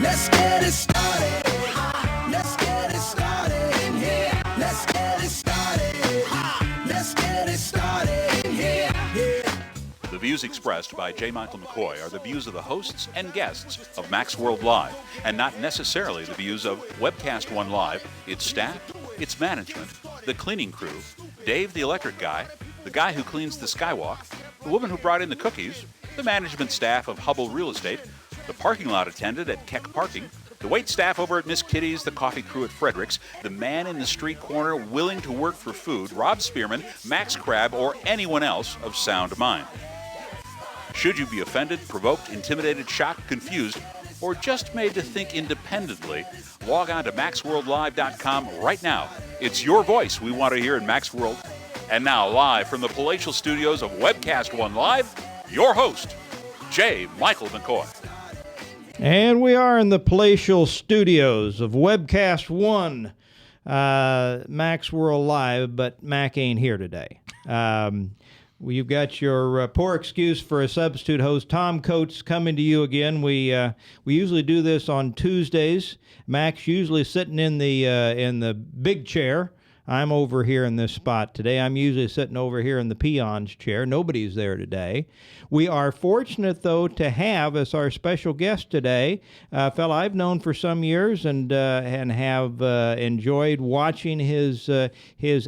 Let's get it started. Let's get it started in here. Let's get it started. Let's get it started in here. Yeah. The views expressed by J. Michael McCoy are the views of the hosts and guests of Max World Live, and not necessarily the views of Webcast One Live, its staff, its management, the cleaning crew, Dave the electric guy, the guy who cleans the skywalk, the woman who brought in the cookies, the management staff of Hubble Real Estate, the parking lot attendant at Keck Parking, the wait staff over at Miss Kitty's, the coffee crew at Frederick's, the man in the street corner willing to work for food, Rob Spearman, Max Crabb, or anyone else of sound mind. Should you be offended, provoked, intimidated, shocked, confused, or just made to think independently, log on to MaxWorldLive.com right now. It's your voice we want to hear in Max World. And now, live from the palatial studios of Webcast One Live, your host, J. Michael McCoy. And we are in the palatial studios of Webcast One, Max World Live, but Mac ain't here today. You've got your poor excuse for a substitute host, Tom Coates, coming to you again. We usually do this on Tuesdays. Mac's usually sitting in the big chair. I'm over here in this spot today. I'm usually sitting over here in the peon's chair. Nobody's there today. We are fortunate, though, to have as our special guest today a fellow I've known for some years and have enjoyed watching his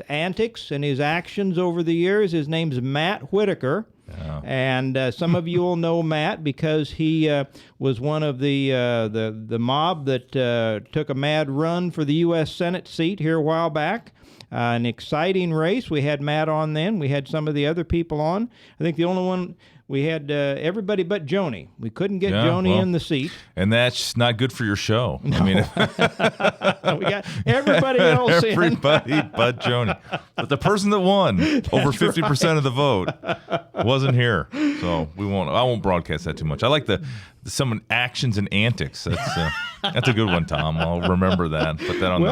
antics and his actions over the years. His name's Matt Whitaker. Yeah. And some of you will know Matt because he was one of the mob that took a mad run for the U.S. Senate seat here a while back. An exciting race. We had Matt on then. We had some of the other people on. I think the only one we had everybody but Joni. We couldn't get Joni in the seat. And that's not good for your show. No. I mean, we got everybody else in. Everybody but Joni. But the person that won over 50% of the vote wasn't here. So I won't broadcast that too much. I like some actions and antics. That's a good one, Tom. I'll remember that. Put that on the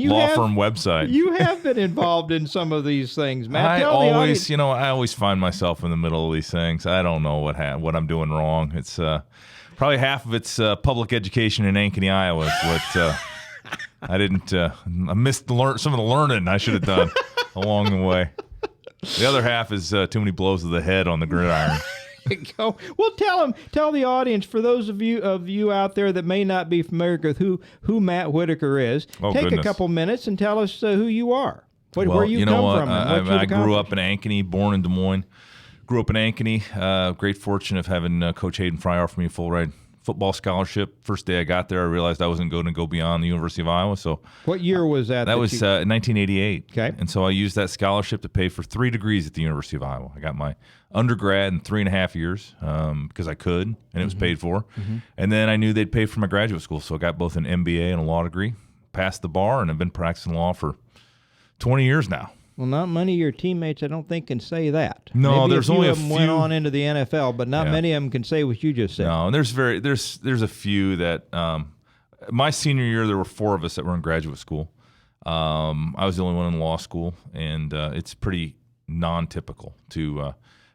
law firm website. You have been involved in some of these things, Matt. I always find myself in the middle of these things. I don't know what I'm doing wrong. It's probably half of it's public education in Ankeny, Iowa. Is what I missed some of the learning I should have done along the way. The other half is too many blows to the head on the gridiron. Go. Well, tell the audience, for those of you out there that may not be familiar with who Matt Whitaker is, take a couple minutes and tell us who you are, where you come from. I grew up in Ankeny, born in Des Moines. Grew up in Ankeny. Great fortune of having Coach Hayden Fry offer me a full ride football scholarship. First day I got there, I realized I wasn't going to go beyond the University of Iowa. So, what year was that? That was 1988. Okay. And so I used that scholarship to pay for 3 degrees at the University of Iowa. I got my undergrad in 3.5 years because I could, and it was paid for. Mm-hmm. And then I knew they'd pay for my graduate school, so I got both an MBA and a law degree, passed the bar, and I've been practicing law for 20 years now. Well, not many of your teammates, I don't think, can say that. No, maybe there's only a few. Of them went on into the NFL, but not many of them can say what you just said. No, and there's a few that. My senior year, there were 4 of us that were in graduate school. I was the only one in law school, and it's pretty non-typical to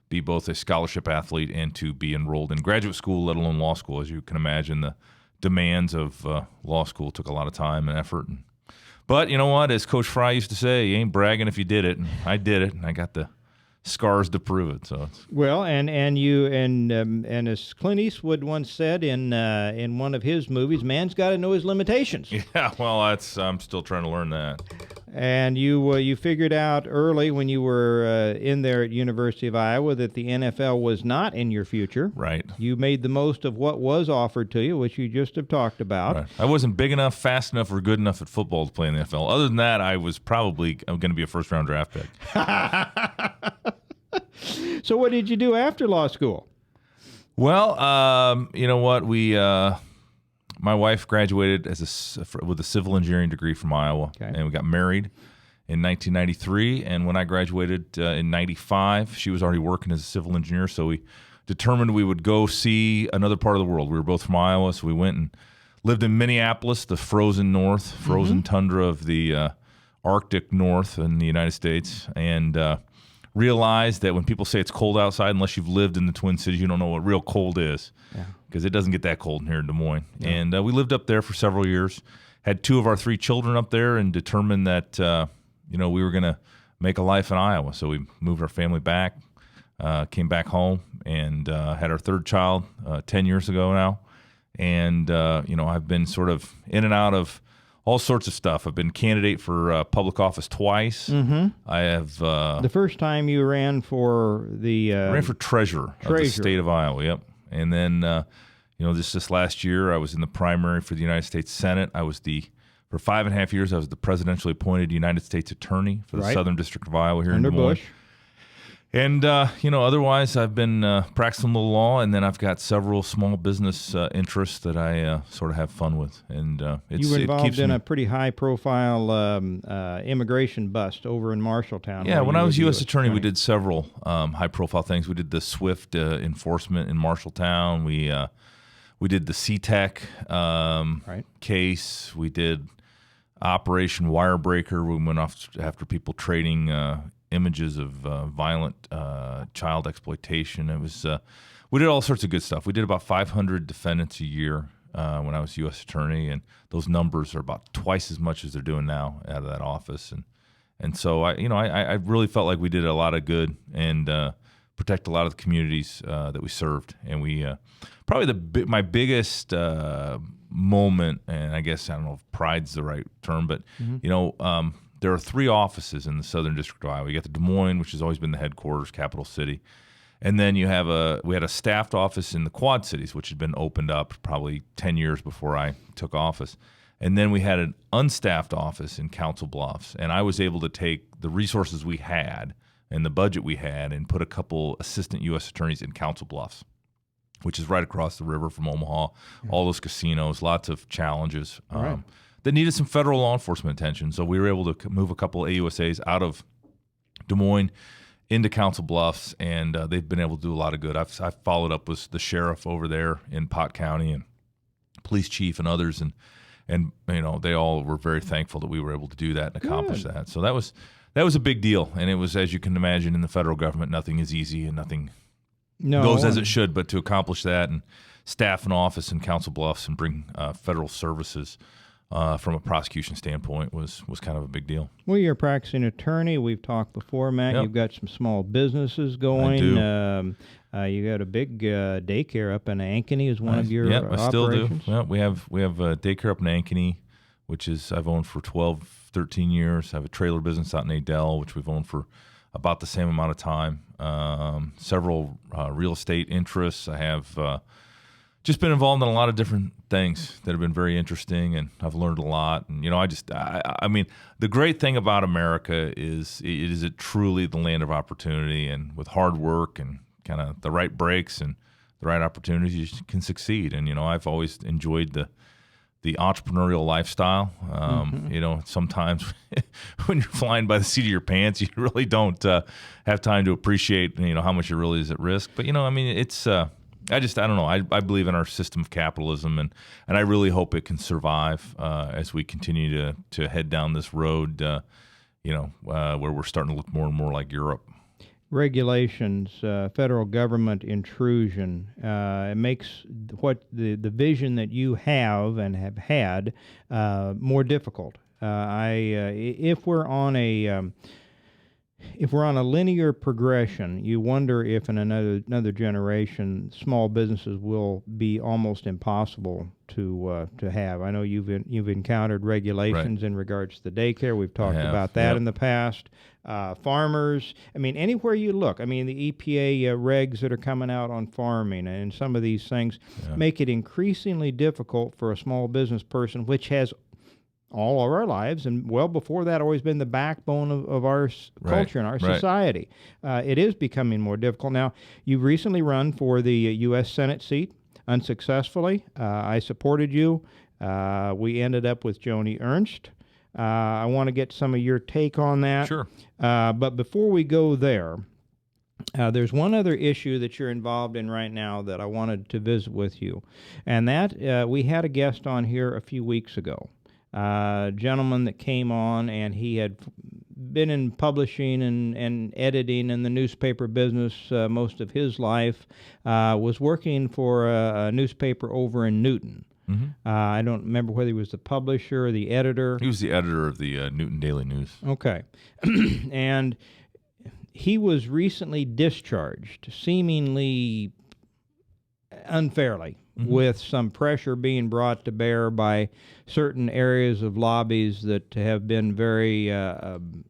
be both a scholarship athlete and to be enrolled in graduate school, let alone law school. As you can imagine, the demands of law school took a lot of time and effort. But you know what? As Coach Fry used to say, you ain't bragging if you did it. And I did it, and I got the scars to prove it. So it's... Well, and as Clint Eastwood once said in one of his movies, man's got to know his limitations. Yeah, well, I'm still trying to learn that. And you figured out early when you were in there at University of Iowa that the NFL was not in your future. Right. You made the most of what was offered to you, which you just have talked about. Right. I wasn't big enough, fast enough, or good enough at football to play in the NFL. Other than that, I was probably going to be a first-round draft pick. So what did you do after law school? Well, you know what? My wife graduated with a civil engineering degree from Iowa, and we got married in 1993. And when I graduated in 95, she was already working as a civil engineer, so we determined we would go see another part of the world. We were both from Iowa, so we went and lived in Minneapolis, the frozen north, frozen tundra of the Arctic north in the United States, and realize that when people say it's cold outside, unless you've lived in the Twin Cities, you don't know what real cold is, because it doesn't get that cold in here in Des Moines. Yeah. And we lived up there for several years, had 2 of our 3 children up there, and determined that we were going to make a life in Iowa. So we moved our family back, came back home, and had our 3rd child 10 years ago now. And I've been sort of in and out of all sorts of stuff. I've been candidate for public office twice. Mm-hmm. I have the first time you ran for the ran for treasurer of the state of Iowa. Yep. And then this last year I was in the primary for the United States Senate. I was for 5.5 years I was the presidentially appointed United States Attorney for the Southern District of Iowa here under in Des Moines. Bush. And, otherwise I've been practicing the law, and then I've got several small business interests that I sort of have fun with. And you were involved in a pretty high-profile immigration bust over in Marshalltown. Yeah, when I was U.S. Attorney, we did several high-profile things. We did the SWIFT enforcement in Marshalltown. We did the CTEC case. We did Operation Wirebreaker. We went off after people trading images of violent child exploitation. It was we did all sorts of good stuff. We did about 500 defendants a year when I was U.S. Attorney, and those numbers are about twice as much as they're doing now out of that office. And so I really felt like we did a lot of good and protect a lot of the communities that we served. And we probably my biggest moment, and I guess I don't know if pride's the right term, but there are 3 offices in the Southern District of Iowa. You got the Des Moines, which has always been the headquarters, capital city. And then we had a staffed office in the Quad Cities, which had been opened up probably 10 years before I took office. And then we had an unstaffed office in Council Bluffs. And I was able to take the resources we had and the budget we had and put a couple assistant U.S. attorneys in Council Bluffs, which is right across the river from Omaha. Yeah. All those casinos, lots of challenges. Right. That needed some federal law enforcement attention. So we were able to move a couple of AUSAs out of Des Moines into Council Bluffs, and they've been able to do a lot of good. I've followed up with the sheriff over there in Pot County and police chief and others, and they all were very thankful that we were able to do that and accomplish that. So that was a big deal, and it was, as you can imagine, in the federal government, nothing is easy and nothing goes as it should. But to accomplish that and staff an office in Council Bluffs and bring federal services from a prosecution standpoint was kind of a big deal. Well, you're a practicing attorney. We've talked before, Matt. Yep. You've got some small businesses going. I do. You got a big daycare up in Ankeny is one of your operations. I still do. Well, we have a daycare up in Ankeny, which is I've owned for 12, 13 years. I have a trailer business out in Adel, which we've owned for about the same amount of time. Several real estate interests. I have just been involved in a lot of different things that have been very interesting, and I've learned a lot. And I mean, the great thing about America is it truly the land of opportunity, and with hard work and kind of the right breaks and the right opportunities, you can succeed. And I've always enjoyed the entrepreneurial lifestyle. Sometimes when you're flying by the seat of your pants, you really don't have time to appreciate how much it really is at risk. But it's I don't know. I believe in our system of capitalism, and I really hope it can survive as we continue to head down this road, where we're starting to look more and more like Europe. Regulations, federal government intrusion, it makes what the vision that you have and have had more difficult. If we're on a linear progression, you wonder if in another generation, small businesses will be almost impossible to have. I know you've encountered regulations in regards to the daycare. We've talked about that in the past. Farmers, anywhere you look, the EPA regs that are coming out on farming and some of these things make it increasingly difficult for a small business person, which has all of our lives, and well before that, always been the backbone of our culture and our society. It is becoming more difficult. Now, you've recently run for the U.S. Senate seat unsuccessfully. I supported you. We ended up with Joni Ernst. I want to get some of your take on that. Sure. But before we go there, there's one other issue that you're involved in right now that I wanted to visit with you, and that we had a guest on here a few weeks ago. Gentleman that came on, and he had been in publishing and editing in the newspaper business most of his life. Was working for a newspaper over in Newton. I don't remember whether he was the publisher or the editor. He was the editor of the Newton Daily News. Okay. And he was recently discharged, seemingly unfairly, with some pressure being brought to bear by certain areas of lobbies that have been very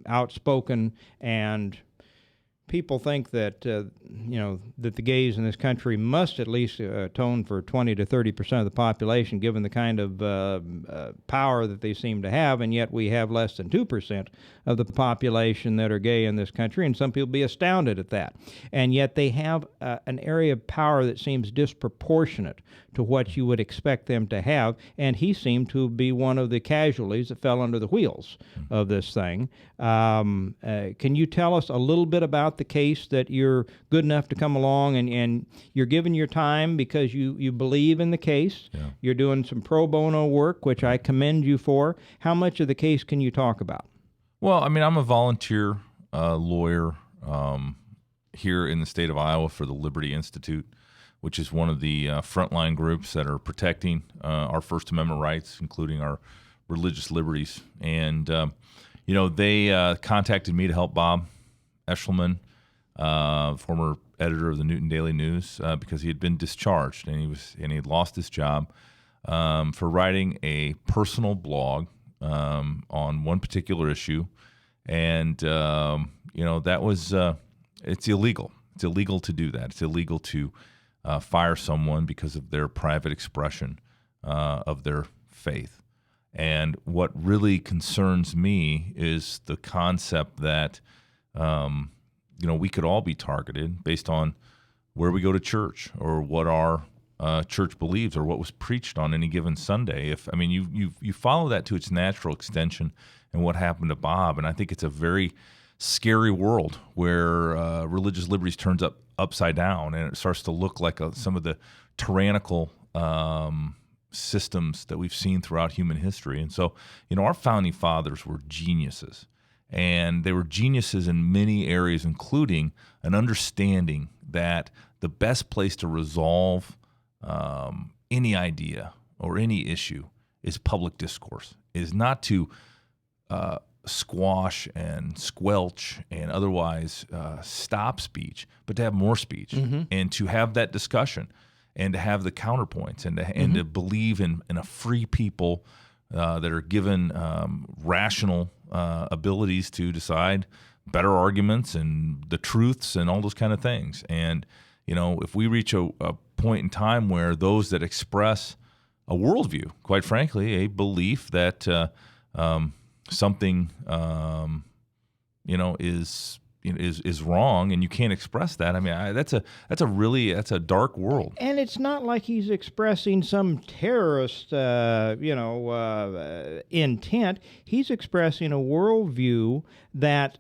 outspoken, and people think that that the gays in this country must at least atone for 20 to 30% of the population, given the kind of power that they seem to have, and yet we have less than 2% of the population that are gay in this country, and some people be astounded at that. And yet they have an area of power that seems disproportionate to what you would expect them to have, and he seemed to be one of the casualties that fell under the wheels of this thing. Can you tell us a little bit about the case that you're good enough to come along and you're giving your time because you believe in the case? Yeah. You're doing some pro bono work, which I commend you for. How much of the case can you talk about? Well, I mean, I'm a volunteer lawyer here in the state of Iowa for the Liberty Institute, which is one of the frontline groups that are protecting our First Amendment rights, including our religious liberties. And, they contacted me to help Bob Eshelman, former editor of the Newton Daily News, because he had been discharged and he had lost his job for writing a personal blog on one particular issue. And, that was, it's illegal. It's illegal to do that. It's illegal to fire someone because of their private expression of their faith. And what really concerns me is the concept that, we could all be targeted based on where we go to church or what our church believes or what was preached on any given Sunday. You follow that to its natural extension and what happened to Bob, and I think it's a very scary world where religious liberties turns upside down, and it starts to look like some of the tyrannical systems that we've seen throughout human history. And so, our founding fathers were geniuses, and they were geniuses in many areas, including an understanding that the best place to resolve any idea or any issue is public discourse, is not to squash and squelch and otherwise stop speech, but to have more speech and to have that discussion and to have the counterpoints and to believe in a free people that are given rational abilities to decide better arguments and the truths and all those kind of things. And, if we reach a point in time where those that express a worldview, quite frankly, a belief that something is wrong and you can't express that. I mean, that's a dark world. And it's not like he's expressing some terrorist intent. He's expressing a worldview that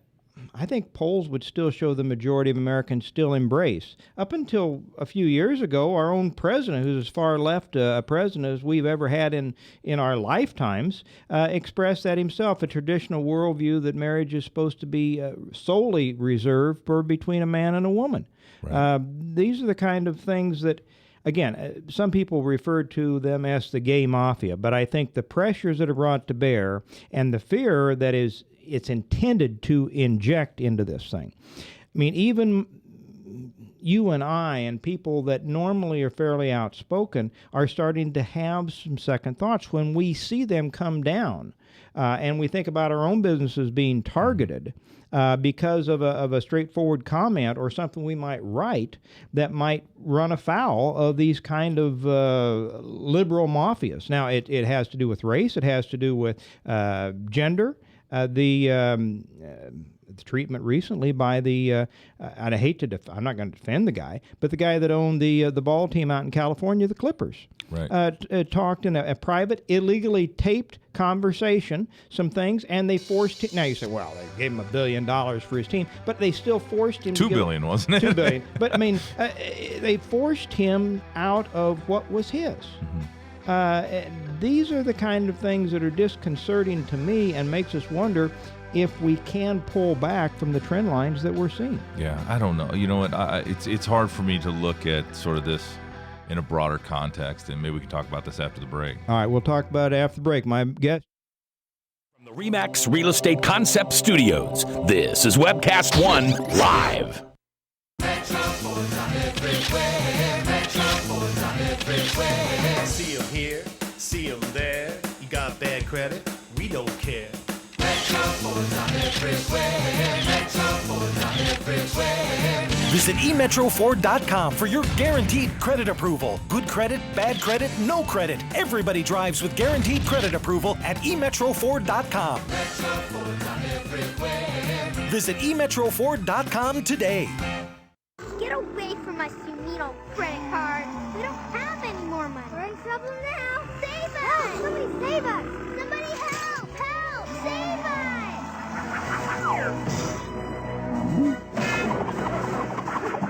I think polls would still show the majority of Americans still embrace. Up until a few years ago, our own president, who's as far left a president as we've ever had in our lifetimes, expressed that himself, a traditional worldview that marriage is supposed to be solely reserved for between a man and a woman. Right. These are the kind of things that, again, some people refer to them as the gay mafia, but I think the pressures that are brought to bear and the fear that it's intended to inject into this thing. I mean, even you and I and people that normally are fairly outspoken are starting to have some second thoughts when we see them come down. And we think about our own businesses being targeted because of a straightforward comment or something we might write that might run afoul of these kind of liberal mafias. Now, it has to do with race. It has to do with gender. The treatment recently by and I hate to, I'm not going to defend the guy, but the guy that owned the ball team out in California, the Clippers, right. Talked in a private, illegally taped conversation, some things, and they forced him. Now you say, well, they gave him $1 billion for his team, but they still forced him. $2 billion, wasn't it? $2 billion. But I mean, they forced him out of what was his. Mm-hmm. these are the kind of things that are disconcerting to me and makes us wonder if we can pull back from the trend lines that we're seeing. Yeah, I don't know. You know what? It's hard for me to look at sort of this in a broader context, and maybe we can talk about this after the break. All right, we'll talk about it after the break. My guest. From the RE/MAX Real Estate Concept Studios, this is Webcast One Live. See 'em here, see 'em there. You got bad credit? We don't care. Visit emetroford.com for your guaranteed credit approval. Good credit, bad credit, no credit. Everybody drives with guaranteed credit approval at emetroford.com. Visit emetroford.com today. Get away from my Sumito credit card. We don't have any more money. We're in trouble now. Save us! Help! Somebody save us! Somebody help! Help! Save us!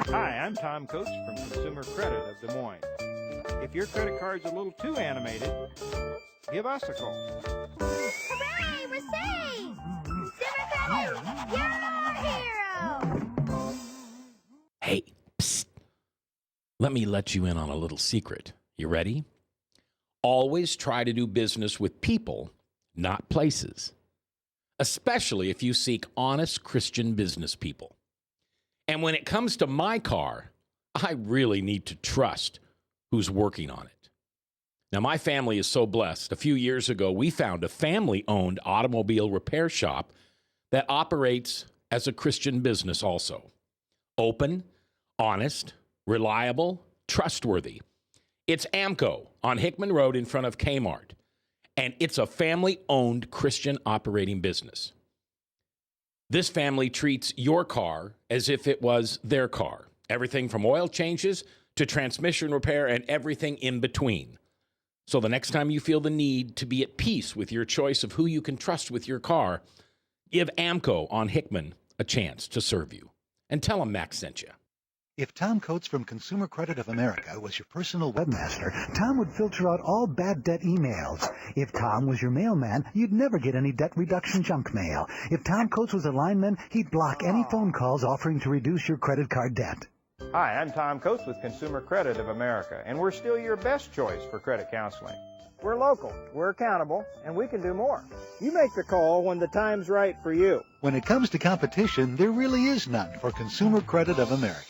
Hi, I'm Tom Coates from Consumer Credit of Des Moines. If your credit card's a little too animated, give us a call. Hooray! We're saved! Consumer Credit! You're our hero! Hey, psst. Let me let you in on a little secret. You ready? Always try to do business with people, not places. Especially if you seek honest Christian business people. And when it comes to my car, I really need to trust who's working on it. Now, my family is so blessed. A few years ago, we found a family-owned automobile repair shop that operates as a Christian business also. Open, honest, reliable, trustworthy. It's AMCO on Hickman Road in front of Kmart. And it's a family-owned Christian operating business. This family treats your car as if it was their car. Everything from oil changes to transmission repair and everything in between. So the next time you feel the need to be at peace with your choice of who you can trust with your car, give AMCO on Hickman a chance to serve you. And tell them Max sent you. If Tom Coates from Consumer Credit of America was your personal webmaster, Tom would filter out all bad debt emails. If Tom was your mailman, you'd never get any debt reduction junk mail. If Tom Coates was a lineman, he'd block any phone calls offering to reduce your credit card debt. Hi, I'm Tom Coates with Consumer Credit of America, and we're still your best choice for credit counseling. We're local, we're accountable, and we can do more. You make the call when the time's right for you. When it comes to competition, there really is none for Consumer Credit of America.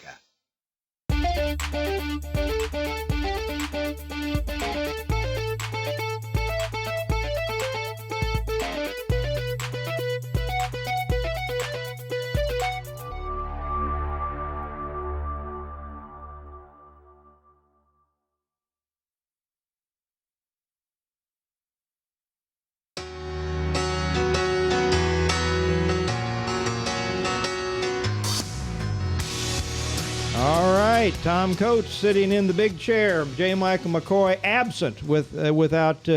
All right, Tom Coates sitting in the big chair. J. Michael McCoy absent without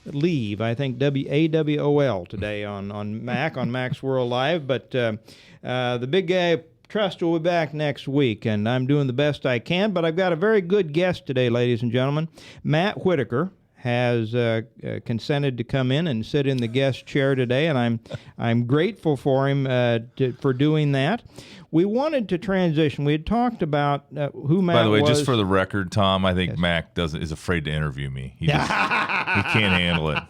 leave. I think AWOL today on Max World Live. But the big guy Trust will be back next week, and I'm doing the best I can. But I've got a very good guest today, ladies and gentlemen. Matt Whitaker has consented to come in and sit in the guest chair today, and I'm grateful for him for doing that. We wanted to transition. We had talked about who Matt was. By the way, just for the record, Tom, I think Mac is afraid to interview me. He can't handle it.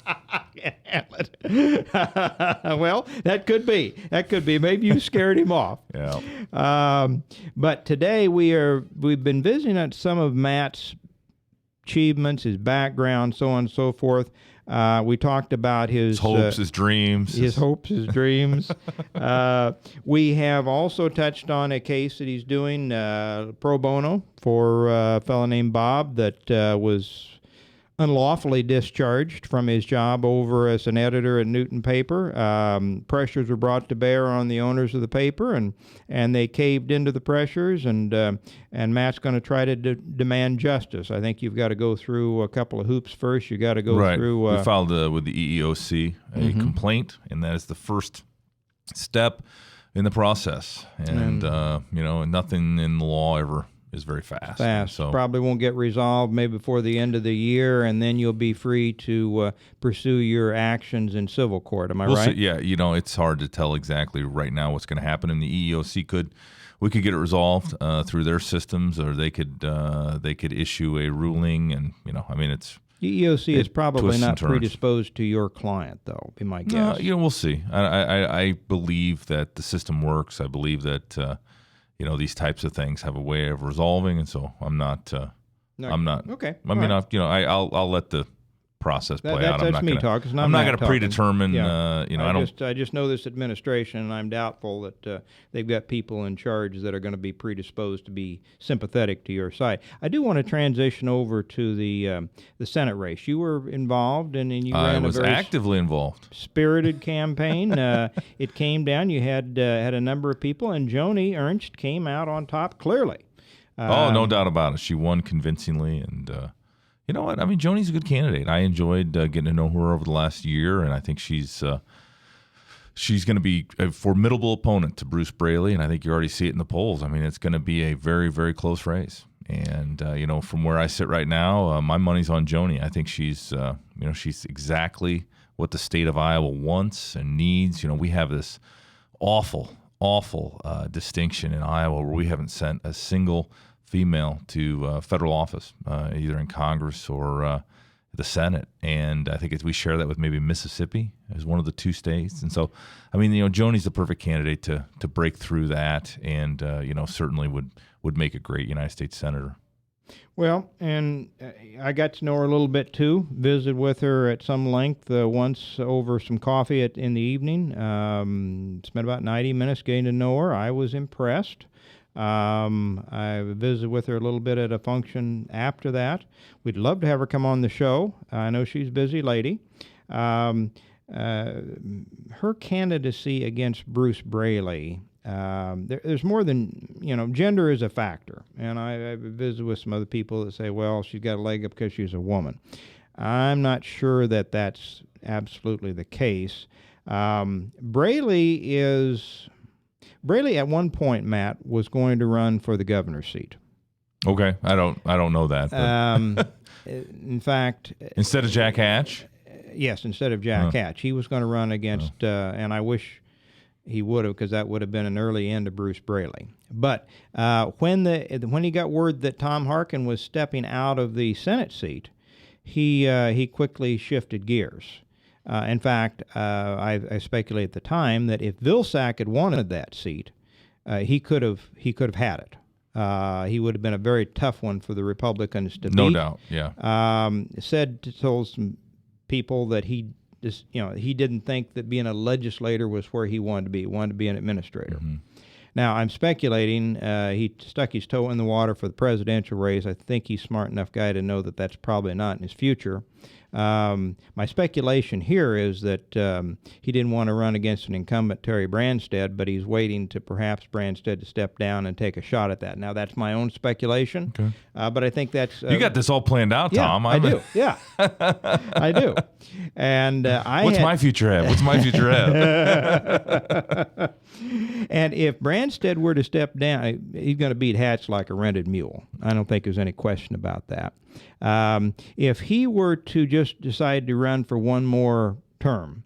Well, that could be. Maybe you scared him off. Yeah. But today we've been visiting at some of Matt's achievements, his background, so on and so forth. We talked about his hopes, his dreams. His hopes, his dreams. We have also touched on a case that he's doing pro bono for a fellow named Bob that was unlawfully discharged from his job over as an editor at Newton Paper. Pressures were brought to bear on the owners of the paper, and they caved into the pressures, and Matt's going to try to demand justice. I think you've got to go through a couple of hoops first. You got to go through. We filed with the EEOC a complaint, and that is the first step in the process. And nothing in the law ever very fast. Fast. So Probably won't get resolved maybe before the end of the year, and then you'll be free to pursue your actions in civil court. Am I we'll right? see. Yeah, it's hard to tell exactly right now what's going to happen. And the EEOC we could get it resolved through their systems, or they could issue a ruling, and it's. EEOC is probably twists and not turns. predisposed to your client, though, be my guess. We'll see. I believe that the system works. I believe that these types of things have a way of resolving, and so I'm not. I'm not. Okay. I mean, I'll let the process play out. That's me talking. I'm not going to predetermine. Yeah. I just know this administration, and I'm doubtful that they've got people in charge that are going to be predisposed to be sympathetic to your side. I do want to transition over to the Senate race. You were involved, and you ran I was a very actively involved. spirited campaign. It came down. You had a number of people, and Joni Ernst came out on top clearly. No doubt about it. She won convincingly, and. You know what? I mean, Joni's a good candidate. I enjoyed getting to know her over the last year, and I think she's going to be a formidable opponent to Bruce Braley, and I think you already see it in the polls. I mean, it's going to be a very, very close race. And, from where I sit right now, my money's on Joni. I think she's exactly what the state of Iowa wants and needs. We have this awful distinction in Iowa where we haven't sent a single female to federal office, either in Congress or the Senate. And I think we share that with maybe Mississippi as one of the two states. And so, I mean, Joni's the perfect candidate to break through that, and certainly would make a great United States Senator. Well, and I got to know her a little bit too. Visited with her at some length once over some coffee in the evening. Spent about 90 minutes getting to know her. I was impressed. I visited with her a little bit at a function after that. We'd love to have her come on the show. I know she's a busy lady. Her candidacy against Bruce Braley, there's more than, gender is a factor. And I visited with some other people that say, well, she's got a leg up because she's a woman. I'm not sure that that's absolutely the case. Braley at one point, Matt, was going to run for the governor's seat. Okay, I don't know that. In fact, instead of Jack Hatch? Yes, instead of Jack Hatch. He was going to run against, and I wish he would have, because that would have been an early end to Bruce Braley. But when he got word that Tom Harkin was stepping out of the Senate seat, he quickly shifted gears. In fact, I speculate at the time that if Vilsack had wanted that seat, he could have had it. He would have been a very tough one for the Republicans to beat. No doubt, yeah. Told some people that he didn't think that being a legislator was where he wanted to be. He wanted to be an administrator. Mm-hmm. Now, I'm speculating he stuck his toe in the water for the presidential race. I think he's a smart enough guy to know that that's probably not in his future. My speculation here is that he didn't want to run against an incumbent, Terry Branstad, but he's waiting to perhaps Branstad to step down and take a shot at that. Now, that's my own speculation, okay. But I think that's... you got this all planned out, yeah, Tom. I do, yeah. I do. And What's my future have? And if Branstad were to step down, he's going to beat Hatch like a rented mule. I don't think there's any question about that. If he were to just decide to run for one more term,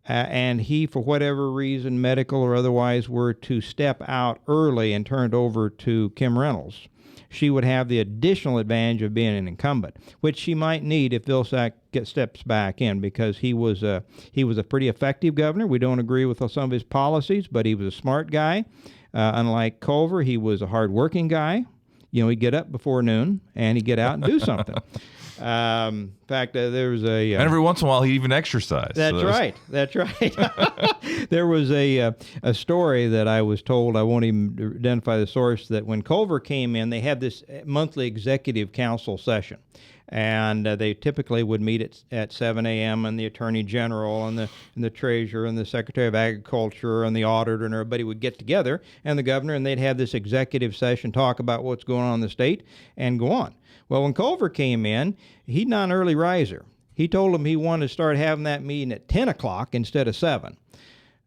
and he, for whatever reason, medical or otherwise, were to step out early and turn it over to Kim Reynolds, she would have the additional advantage of being an incumbent, which she might need if Vilsack steps back in, because he was a pretty effective governor. We don't agree with some of his policies, but he was a smart guy. Unlike Culver, he was a hard-working guy. He'd get up before noon, and he'd get out and do something. In fact, there was a... and every once in a while, he even exercised. That's right. There was a story that I was told, I won't even identify the source, that when Culver came in, they had this monthly executive council session. And they typically would meet at 7 a.m. and the Attorney General and the Treasurer and the Secretary of Agriculture and the Auditor and everybody would get together, and the Governor, and they'd have this executive session, talk about what's going on in the state, and go on. Well, when Culver came in, he's not an early riser. He told them he wanted to start having that meeting at 10 o'clock instead of 7.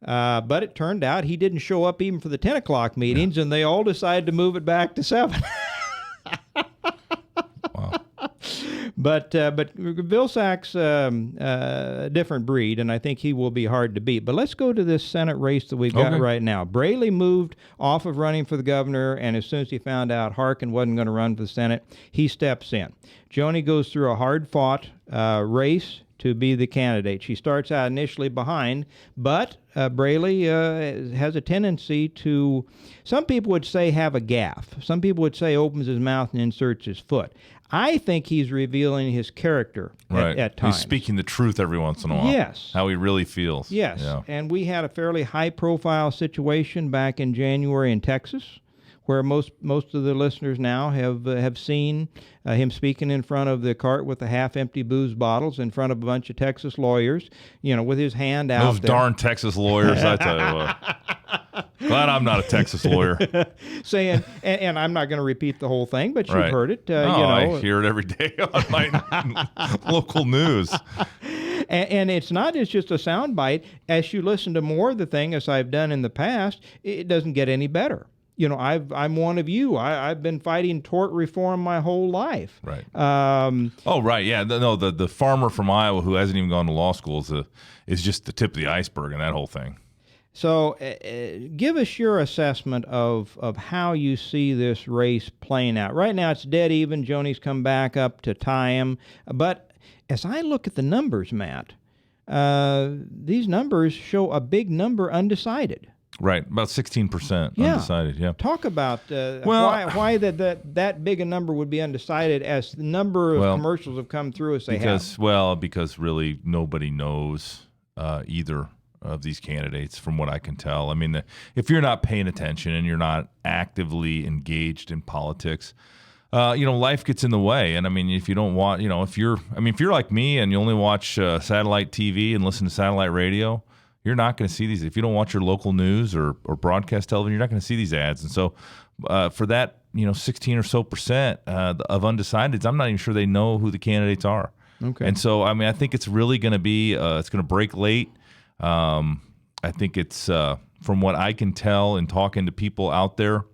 But it turned out he didn't show up even for the 10 o'clock meetings, and they all decided to move it back to 7. But Vilsack's a different breed, and I think he will be hard to beat. But let's go to this Senate race that we've got right now. Braley moved off of running for the governor, and as soon as he found out Harkin wasn't going to run for the Senate, he steps in. Joni goes through a hard-fought race to be the candidate. She starts out initially behind, but Braley has a tendency to, some people would say, have a gaffe. Some people would say opens his mouth and inserts his foot. I think he's revealing his character at times. He's speaking the truth every once in a while. Yes. How he really feels. Yes. Yeah. And we had a fairly high-profile situation back in January in Texas, where most of the listeners now have seen him speaking in front of the cart with the half-empty booze bottles in front of a bunch of Texas lawyers, with his hand out Those there. darn Texas lawyers, I tell you what. Glad I'm not a Texas lawyer. Saying, and I'm not going to repeat the whole thing, but you've heard it. I hear it every day on my local news. And it's not just a soundbite. As you listen to more of the thing, as I've done in the past, it doesn't get any better. I'm one of you. I've been fighting tort reform my whole life. Right. Right. Yeah. No. The farmer from Iowa who hasn't even gone to law school is just the tip of the iceberg in that whole thing. So, give us your assessment of how you see this race playing out. Right now, it's dead even. Joni's come back up to tie him. But as I look at the numbers, Matt, these numbers show a big number undecided. Right, about 16% undecided. Yeah. Talk about why that big a number would be undecided as the number of commercials have come through as they have. Because really nobody knows either of these candidates, from what I can tell. I mean, if you're not paying attention and you're not actively engaged in politics, life gets in the way. And I mean, if you don't want, if you're like me and you only watch satellite TV and listen to satellite radio, you're not going to see these. If you don't watch your local news or broadcast television, you're not going to see these ads. And so for that, 16 or so percent of undecideds, I'm not even sure they know who the candidates are. Okay. And so, I mean, I think it's really going to be, it's going to break late. I think it's, from what I can tell and talking to people out there,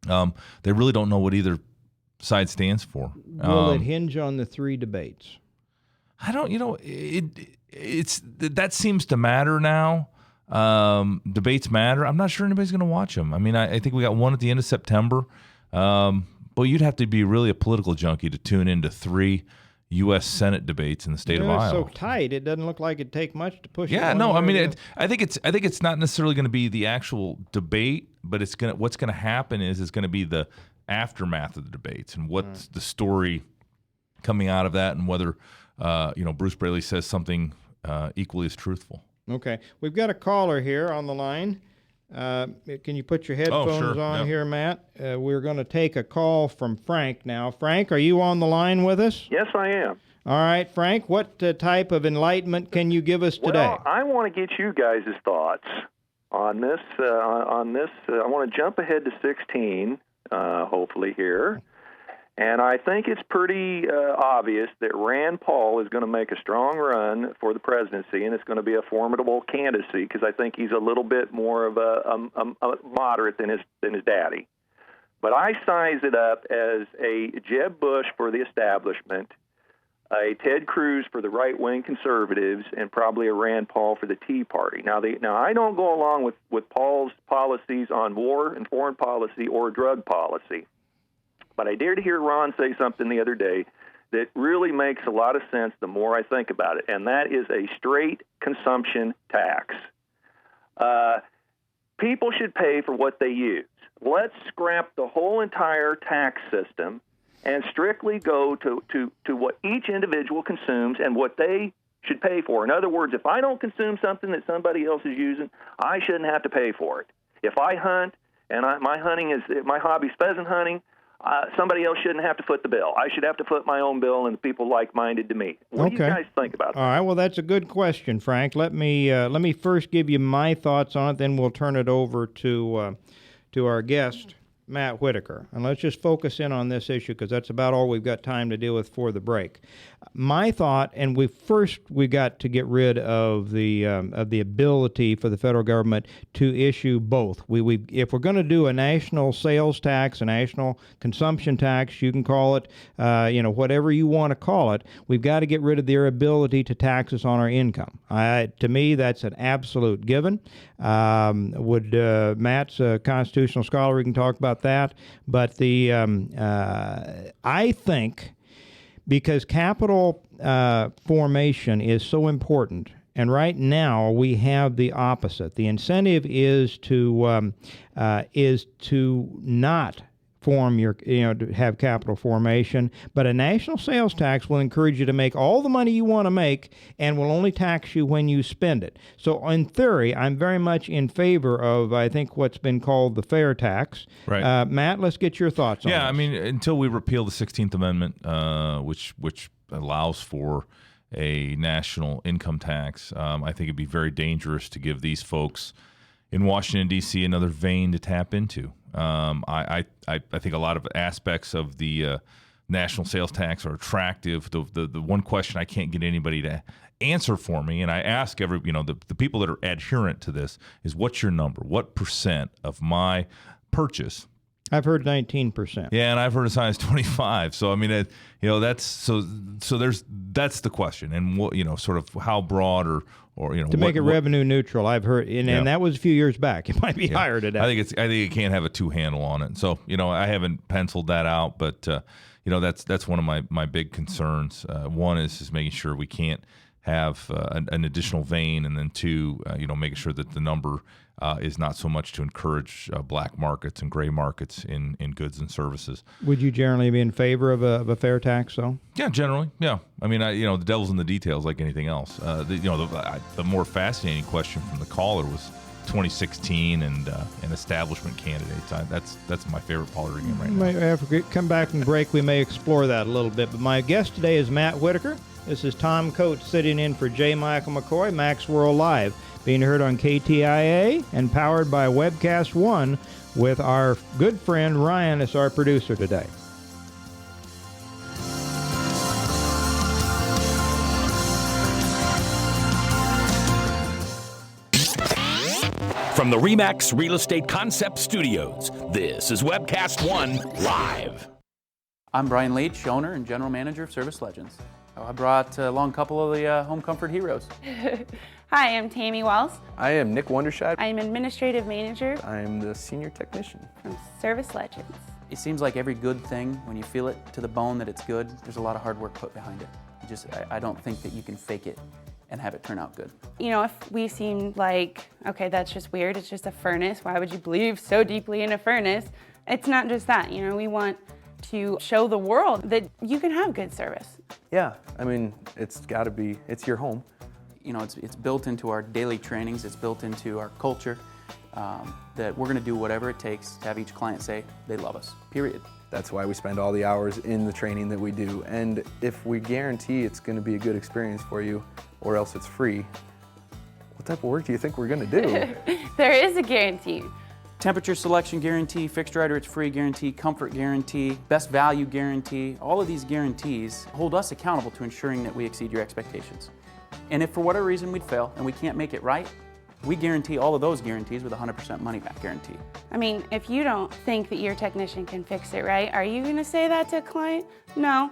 they really don't know what either side stands for. Will it hinge on the three debates? I don't, that seems to matter now. Debates matter. I'm not sure anybody's going to watch them. I mean, I think we got one at the end of September. But you'd have to be really a political junkie to tune into 3 U.S. Senate debates in the state of Iowa. It's so tight, it doesn't look like it'd take much to push it. Yeah, no, I mean, I think it's not necessarily going to be the actual debate, but what's going to happen is going to be the aftermath of the debates and what's the story coming out of that, and whether Bruce Braley says something equally as truthful. Okay, we've got a caller here on the line. Can you put your headphones on here, Matt? We're going to take a call from Frank now. Frank, are you on the line with us? Yes, I am. All right, Frank, what type of enlightenment can you give us today? Well, I want to get you guys' thoughts on this. I want to jump ahead to 16, hopefully here. And I think it's pretty obvious that Rand Paul is going to make a strong run for the presidency, and it's going to be a formidable candidacy because I think he's a little bit more of a moderate than his daddy. But I size it up as a Jeb Bush for the establishment, a Ted Cruz for the right-wing conservatives, and probably a Rand Paul for the Tea Party. Now I don't go along with Paul's policies on war and foreign policy or drug policy. But I dared to hear Ron say something the other day that really makes a lot of sense the more I think about it, and that is a straight consumption tax. People should pay for what they use. Let's scrap the whole entire tax system and strictly go to what each individual consumes and what they should pay for. In other words, if I don't consume something that somebody else is using, I shouldn't have to pay for it. If I hunt and my hobby's pheasant hunting, somebody else shouldn't have to foot the bill. I should have to foot my own bill, and the people like-minded to me. What do you guys think about that? All right, well, that's a good question, Frank. Let me first give you my thoughts on it, then we'll turn it over to our guest, Matt Whitaker. And let's just focus in on this issue because that's about all we've got time to deal with for the break. my thought, and we got to get rid of the ability for the federal government to issue both. If we're going to do a national sales tax, a national consumption tax, you can call it, whatever you want to call it. We've got to get rid of their ability to tax us on our income. To me, that's an absolute given. Matt's a constitutional scholar. We can talk about that. But I think, because capital formation is so important, and right now we have the opposite. The incentive is to not form to have capital formation, but a national sales tax will encourage you to make all the money you want to make and will only tax you when you spend it. So in theory, I'm very much in favor of, I think, what's been called the fair tax. Right. Matt, let's get your thoughts on this. Yeah, I mean, until we repeal the 16th Amendment, which allows for a national income tax, I think it'd be very dangerous to give these folks in Washington, D.C. another vein to tap into. I think a lot of aspects of the national sales tax are attractive. The one question I can't get anybody to answer for me, and I ask the people that are adherent to this, is what's your number? What percent of my purchase? I've heard 19%. Yeah, and I've heard as high as 25. So I mean, that's that's the question, and what sort of how broad or to make it revenue neutral. I've heard, and that was a few years back. It might be higher today. I think it can't have a two handle on it. So I haven't penciled that out, but that's one of my big concerns. One is making sure we can't have an additional vein, and then two, making sure that the number is not so much to encourage black markets and gray markets in goods and services. Would you generally be in favor of a fair tax, though? Yeah, generally, yeah. I mean, the devil's in the details, like anything else. The more fascinating question from the caller was 2016 and establishment candidates. That's my favorite part of the game right now. After we come back and break, we may explore that a little bit. But my guest today is Matt Whitaker. This is Tom Coates sitting in for J. Michael McCoy, Max World Live, being heard on KTIA and powered by Webcast One, with our good friend Ryan as our producer today. From the RE/MAX Real Estate Concept Studios, this is Webcast One Live. I'm Brian Leach, owner and general manager of Service Legends. I brought along a couple of the home comfort heroes. Hi, I'm Tammy Wells. I am Nick Wondershide. I'm administrative manager. I'm the senior technician from Service Legends. It seems like every good thing, when you feel it to the bone that it's good, there's a lot of hard work put behind it. I don't think that you can fake it and have it turn out good. If we seem like, okay, that's just weird, it's just a furnace, why would you believe so deeply in a furnace? It's not just that, we want to show the world that you can have good service. Yeah, I mean, it's your home. It's built into our daily trainings, it's built into our culture, that we're gonna do whatever it takes to have each client say they love us, period. That's why we spend all the hours in the training that we do. And if we guarantee it's gonna be a good experience for you, or else it's free, what type of work do you think we're gonna do? There is a guarantee. Temperature selection guarantee, fixed right or it's free guarantee, comfort guarantee, best value guarantee. All of these guarantees hold us accountable to ensuring that we exceed your expectations. And if for whatever reason we'd fail and we can't make it right, we guarantee all of those guarantees with a 100% money back guarantee. I mean, if you don't think that your technician can fix it right, are you gonna say that to a client? No.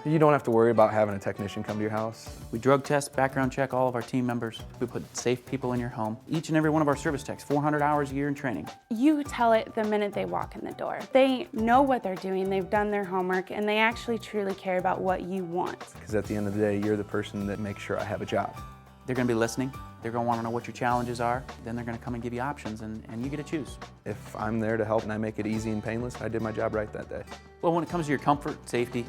You don't have to worry about having a technician come to your house. We drug test, background check all of our team members. We put safe people in your home. Each and every one of our service techs, 400 hours a year in training. You tell it the minute they walk in the door. They know what they're doing, they've done their homework, and they actually truly care about what you want. Because at the end of the day, you're the person that makes sure I have a job. They're gonna be listening. They're gonna wanna know what your challenges are. Then they're gonna come and give you options, and you get to choose. If I'm there to help and I make it easy and painless, I did my job right that day. Well, when it comes to your comfort, safety,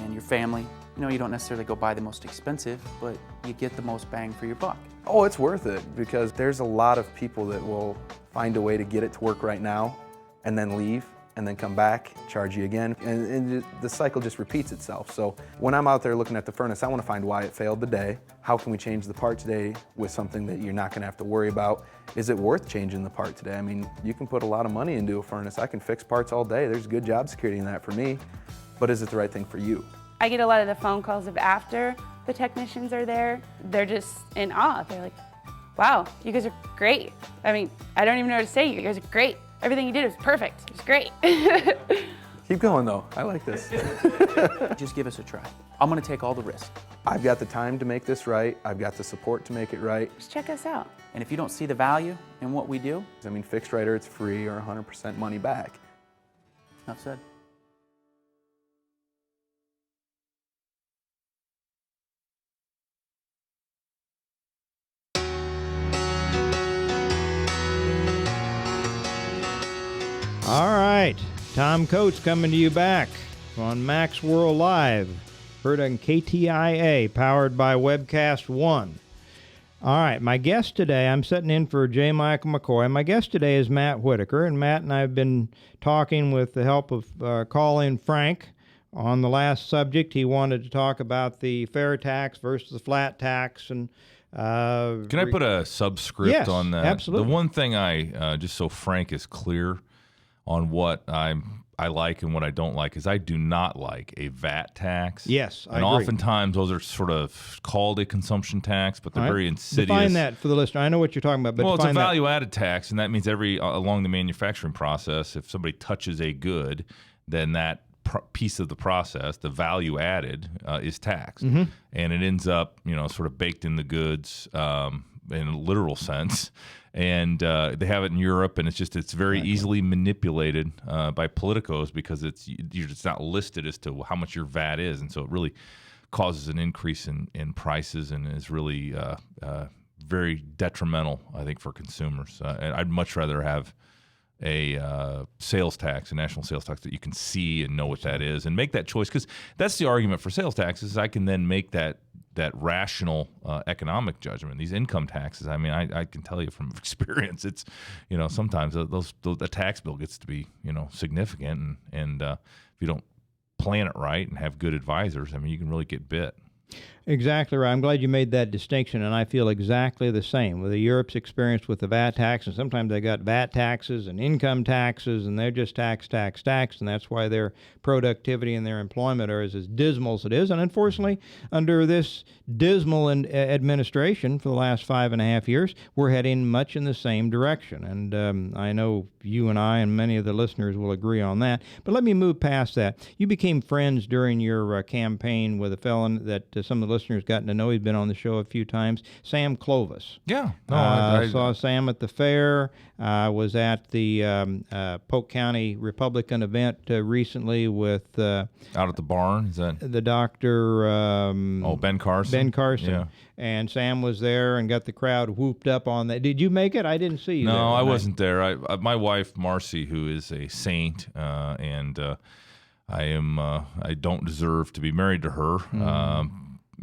and your family, you don't necessarily go buy the most expensive, but you get the most bang for your buck. Oh, it's worth it, because there's a lot of people that will find a way to get it to work right now and then leave and then come back, charge you again, and the cycle just repeats itself. So when I'm out there looking at the furnace, I want to find why it failed today. How can we change the part today with something that you're not going to have to worry about? Is it worth changing the part today? I mean, you can put a lot of money into a furnace. I can fix parts all day. There's good job security in that for me. But is it the right thing for you? I get a lot of the phone calls of after the technicians are there. They're just in awe. They're like, wow, you guys are great. I mean, I don't even know what to say. You guys are great. Everything you did was perfect. It was great. Keep going though, I like this. Just give us a try. I'm gonna take all the risk. I've got the time to make this right. I've got the support to make it right. Just check us out. And if you don't see the value in what we do, I mean, fixed right or it's free or 100% money back. enough said. All right, Tom Coates coming to you back on Max World Live, heard on KTIA, powered by Webcast One. All right, my guest today, I'm sitting in for J. Michael McCoy. My guest today is Matt Whitaker, and Matt and I have been talking with the help of call-in Frank on the last subject. He wanted to talk about the fair tax versus the flat tax, and can I put a subscript on that? Absolutely. The one thing I just so Frank is clear on what I like and what I don't like is I do not like a VAT tax. Yes, I and agree. oftentimes those are sort of called a consumption tax, but they're very insidious. Define that for the listener. I know what you're talking about, but well, it's a define that. value-added tax, and that means along the manufacturing process, if somebody touches a good, then that piece of the process, the value added, is taxed, Mm-hmm. and it ends up, sort of baked in the goods in a literal sense. And they have it in Europe, and it's very easily manipulated by politicos because it's not listed as to how much your VAT is, and so it really causes an increase in prices and is really very detrimental, I think, for consumers. And I'd much rather have a sales tax, a national sales tax that you can see and know what that is, and make that choice. Because that's the argument for sales taxes. I can then make that rational economic judgment. These income taxes, I mean, I can tell you from experience, it's, sometimes the tax bill gets to be, significant, and if you don't plan it right and have good advisors, I mean, you can really get bit. Exactly right. I'm glad you made that distinction, and I feel exactly the same. With Europe's experience with the VAT tax, and sometimes they got VAT taxes and income taxes, and they're just tax, and that's why their productivity and their employment are as dismal as it is. And unfortunately, under this dismal administration for the last 5.5 years, we're heading much in the same direction. And I know you and I and many of the listeners will agree on that. But let me move past that. You became friends during your campaign with a felon that some of the listeners gotten to know. He's been on the show a few times, Sam Clovis. Yeah. No, I saw Sam at the fair. Was at the Polk County Republican event recently with out at the barn. Is that the doctor? Ben Carson. Ben Carson. Yeah. And Sam was there and got the crowd whooped up on that. Did you make it? I didn't see you. No, I wasn't there. My wife Marcy, who is a saint, and I don't deserve to be married to her.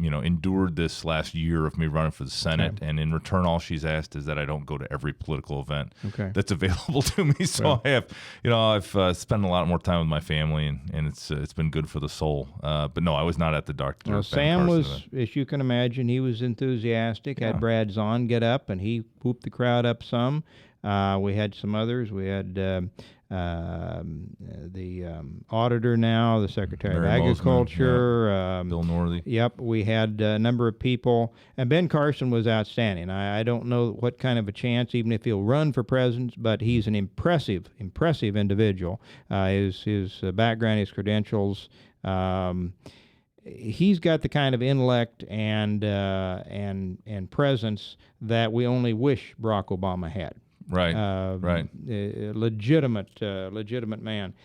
Endured this last year of me running for the Senate, and in return, all she's asked is that I don't go to every political event that's available to me. So I have, I've spent a lot more time with my family, and it's been good for the soul. But no, I was not at the Dr. Well, Ben Sam Carson was, event. as you can imagine, he was enthusiastic. Had Brad Zahn get up, and he whooped the crowd up some. We had some others. We had the auditor now, the Secretary of Mary Agriculture. Mosman, Bill Northey. Yep, we had a number of people. And Ben Carson was outstanding. I don't know what kind of a chance, even if he'll run for president, but he's an impressive individual. His background, his credentials, he's got the kind of intellect and presence that we only wish Barack Obama had. Right. Legitimate man.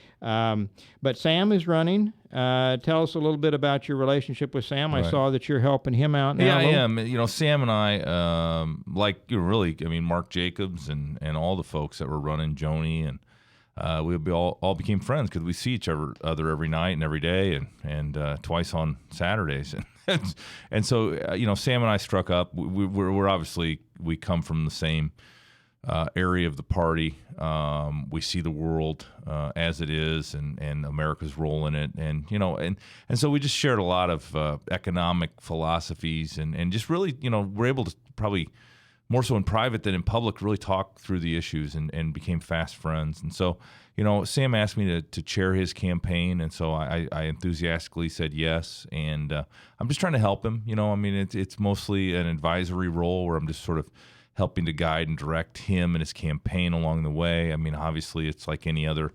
But Sam is running. Tell us a little bit about your relationship with Sam. Right. I saw that you're helping him out now. Yeah, I am. Sam and I, Mark Jacobs and all the folks that were running, Joni, and we all became friends because we see each other every night and every day, and twice on Saturdays. And so, Sam and I struck up. We're obviously, we come from the same area of the party. We see the world as it is, and America's role in it, and so we just shared a lot of economic philosophies, and just really, we're able to probably more so in private than in public, really talked through the issues and became fast friends. And so, Sam asked me to chair his campaign, and so I enthusiastically said yes. And I'm just trying to help him. It's mostly an advisory role where I'm just sort of helping to guide and direct him and his campaign along the way. Obviously, it's like any other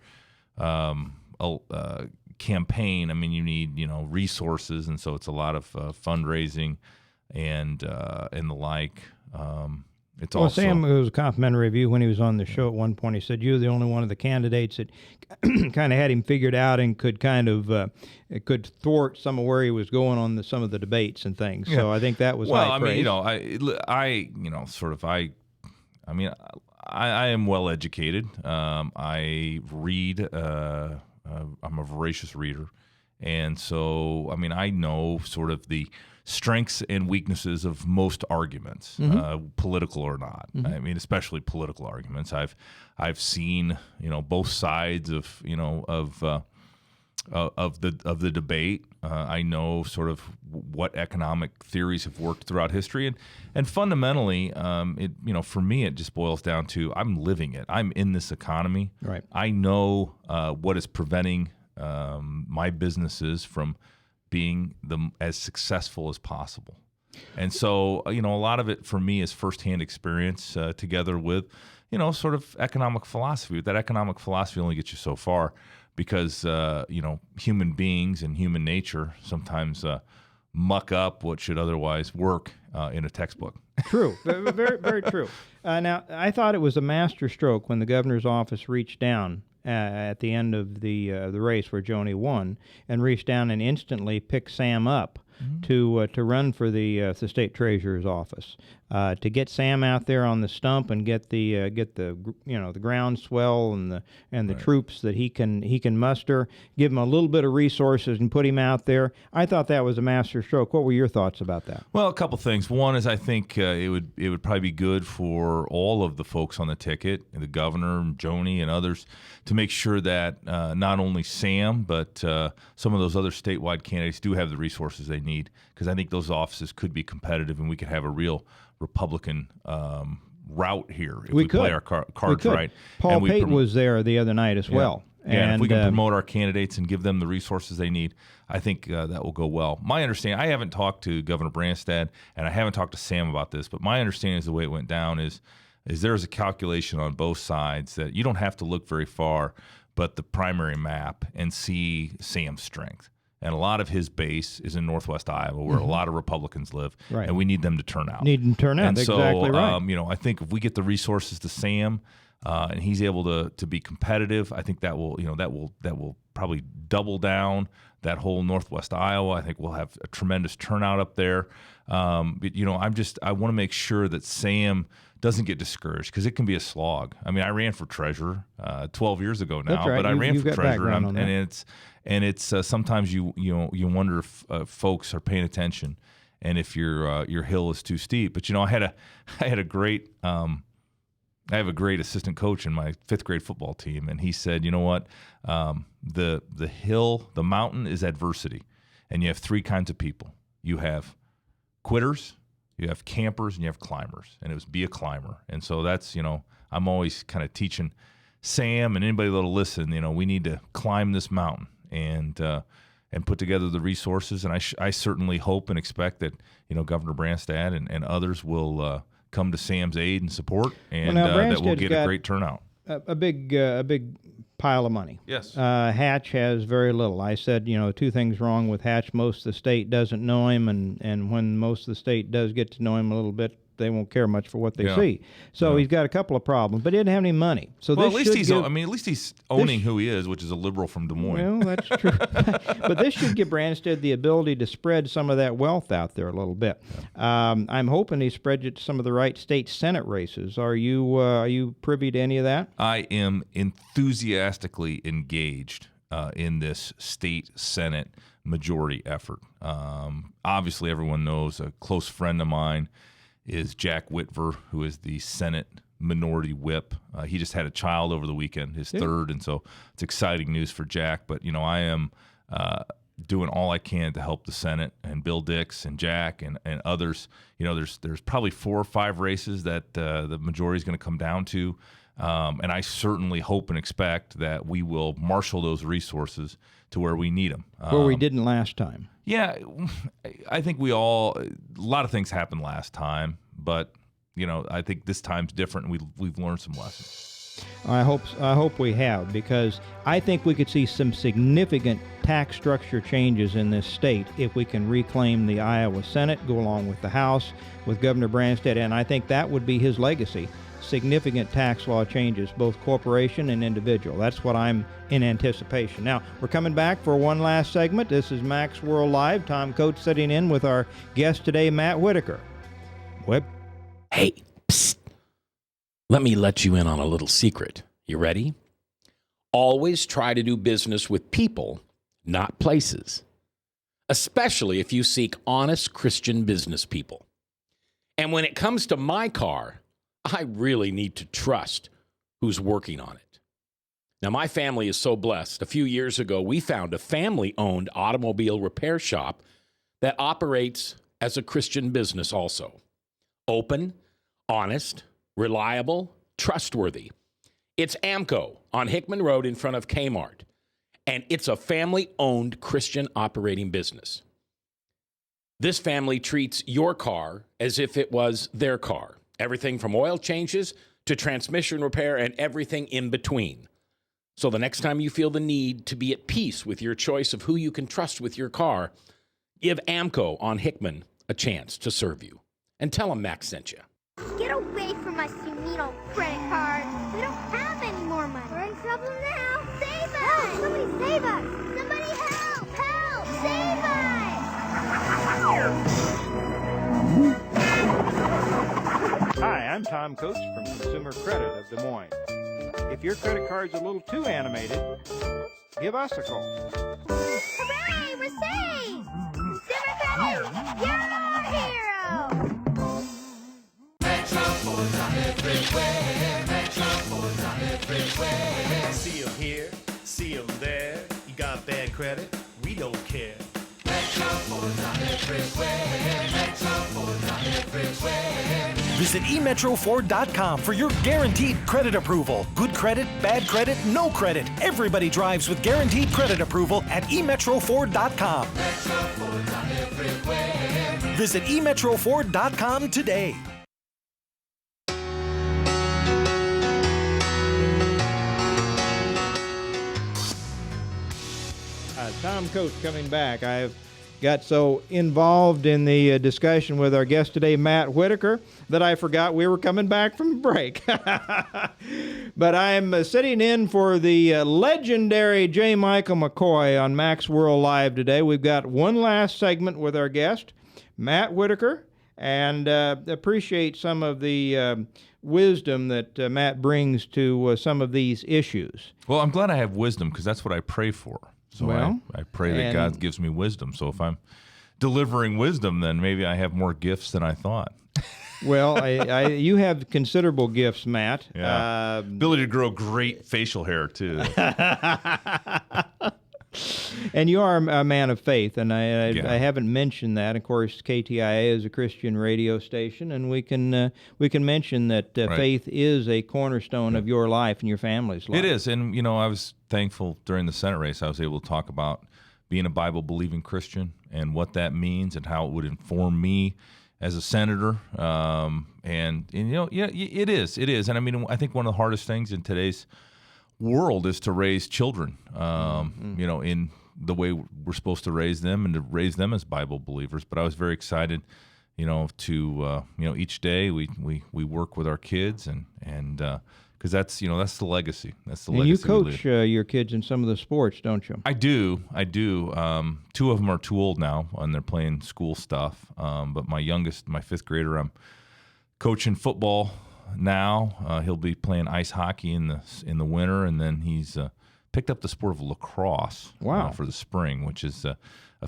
campaign. You need resources, and so it's a lot of fundraising and the like. It's well, also, Sam, it was a complimentary review when he was on the show at one point. He said, you're the only one of the candidates that kind of had him figured out and could kind of could thwart some of where he was going on some of the debates and things. Yeah. So I think that was high praise. I am well educated. I read. I'm a voracious reader. And so, I know sort of the strengths and weaknesses of most arguments, political or not. Especially political arguments. I've seen both sides of the debate. I know sort of what economic theories have worked throughout history, and fundamentally, for me, it just boils down to I'm living it. I'm in this economy. Right. I know what is preventing my businesses from being as successful as possible. And so, a lot of it for me is firsthand experience together with, sort of economic philosophy. But that economic philosophy only gets you so far because, human beings and human nature sometimes muck up what should otherwise work in a textbook. True. Very, very true. Now, I thought it was a master stroke when the governor's office reached down at the end of the race where Joni won, and reached down and instantly picked Sam up to run for the state treasurer's office, to get Sam out there on the stump and get the groundswell and the right. troops that he can muster, give him a little bit of resources and put him out there. I thought that was a master stroke. What were your thoughts about that? Well, a couple things. One is I think it would probably be good for all of the folks on the ticket, the governor, Joni, and others, to make sure that not only Sam but some of those other statewide candidates do have the resources they need, because I think those offices could be competitive and we could have a real Republican route here if we play our cards right. Paul Payton was there the other night as well. And if we can promote our candidates and give them the resources they need, I think that will go well. My understanding, I haven't talked to Governor Branstad and I haven't talked to Sam about this, but my understanding is the way it went down is there's a calculation on both sides that you don't have to look very far but the primary map and see Sam's strength. And a lot of his base is in Northwest Iowa, where a lot of Republicans live, and we need them to turn out. Need them to turn out. And exactly so, right. I think if we get the resources to Sam, and he's able to be competitive, I think that will probably double down that whole Northwest Iowa. I think we'll have a tremendous turnout up there. I want to make sure that Sam doesn't get discouraged, because it can be a slog. I ran for treasurer 12 years ago now, right. but I ran for treasurer, and it's sometimes you wonder if folks are paying attention, and if your hill is too steep. But I have a great assistant coach in my 5th grade football team, and he said, you know what, the mountain is adversity, and you have 3 kinds of people. You have quitters, you have campers, and you have climbers. And it was be a climber. And so that's, I'm always kind of teaching Sam and anybody that'll listen, we need to climb this mountain and put together the resources. And I certainly hope and expect that, Governor Branstad and others will come to Sam's aid and support, and that we'll get a great turnout. A big pile of money. Yes. Hatch has very little. I said, 2 things wrong with Hatch. Most of the state doesn't know him, and when most of the state does get to know him a little bit, they won't care much for what they see. So he's got a couple of problems, but he didn't have any money. So at least he's owning who he is, which is a liberal from Des Moines. Well, that's true. But this should give Branstad the ability to spread some of that wealth out there a little bit. I'm hoping he spreads it to some of the right state Senate races. Are you privy to any of that? I am enthusiastically engaged in this state Senate majority effort. Obviously, everyone knows a close friend of mine is Jack Whitaker, who is the Senate minority whip. He just had a child over the weekend, his 3rd, and so it's exciting news for Jack. But, I am doing all I can to help the Senate and Bill Dix and Jack and others. You know, there's probably 4 or 5 races that the majority is going to come down to. And I certainly hope and expect that we will marshal those resources to where we need them. Where we didn't last time. Yeah, I think a lot of things happened last time, but, you know, I think this time's different and we've learned some lessons. I hope we have, because I think we could see some significant tax structure changes in this state if we can reclaim the Iowa Senate, go along with the House, with Governor Branstad, and I think that would be his legacy. Significant tax law changes, both corporation and individual. That's what I'm in anticipation. Now, we're coming back for one last segment. This is Max World Live. Tom Coates sitting in with our guest today, Matt Whitaker. Hey, psst. Let me let you in on a little secret. You ready? Always try to do business with people, not places, especially if you seek honest Christian business people. And when it comes to my car, I really need to trust who's working on it. Now, my family is so blessed. A few years ago, we found a family-owned automobile repair shop that operates as a Christian business also. Open, honest, reliable, trustworthy. It's AMCO on Hickman Road in front of Kmart, and it's a family-owned Christian operating business. This family treats your car as if it was their car. Everything from oil changes to transmission repair and everything in between. So the next time you feel the need to be at peace with your choice of who you can trust with your car, give AMCO on Hickman a chance to serve you. And tell them Max sent you. Get away from my Sumito credit card. We don't have any more money. We're in trouble now. Save us! Help! Somebody save us! Somebody help! Help! Save us! Hi, I'm Tom Coates from Consumer Credit of Des Moines. If your credit card's a little too animated, give us a call. Hooray! We're saved! Consumer Credit! You're our hero! Metro Fords are everywhere. Metro Fords are everywhere. See 'em here, see 'em there. You got bad credit? We don't care. Metro Fords are everywhere. Metro Fords are everywhere. Visit emetroford.com for your guaranteed credit approval. Good credit, bad credit, no credit. Everybody drives with guaranteed credit approval at emetroford.com. Metro Fords are everywhere. Visit emetroford.com today. Tom Coates coming back. I've got so involved in the discussion with our guest today, Matt Whitaker, that I forgot we were coming back from break. But I'm sitting in for the legendary J. Michael McCoy on Max World Live today. We've got one last segment with our guest, Matt Whitaker, and appreciate some of the wisdom that Matt brings to some of these issues. Well, I'm glad I have wisdom because that's what I pray for. So well, I pray that God gives me wisdom. So if I'm delivering wisdom, then maybe I have more gifts than I thought. Well, you have considerable gifts, Matt. Yeah. Ability to grow great facial hair, too. And you are a man of faith, and I haven't mentioned that. Of course, KTIA is a Christian radio station, and we can mention that faith is a cornerstone of your life and your family's life. It is, and you know, I was thankful during the Senate race I was able to talk about being a Bible-believing Christian and what that means and how it would inform me as a senator. And you know, yeah, it is, and I mean, I think one of the hardest things in today's world is to raise children, you know, in the way we're supposed to raise them and to raise them as Bible believers. But I was very excited, you know, to you know, each day we work with our kids and because that's, you know, that's the legacy. That's the legacy. And you coach your kids in some of the sports, don't you? I do. 2 of them are too old now and they're playing school stuff. But my youngest, my 5th grader, I'm coaching football now. He'll be playing ice hockey in the winter, and then he's picked up the sport of lacrosse for the spring, which is a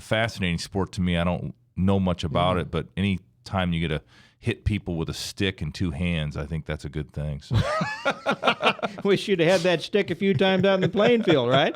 fascinating sport to me. I don't know much about it, but any time you get to hit people with a stick in two hands, I think that's a good thing. So. Wish you'd have had that stick a few times out in the playing field, right?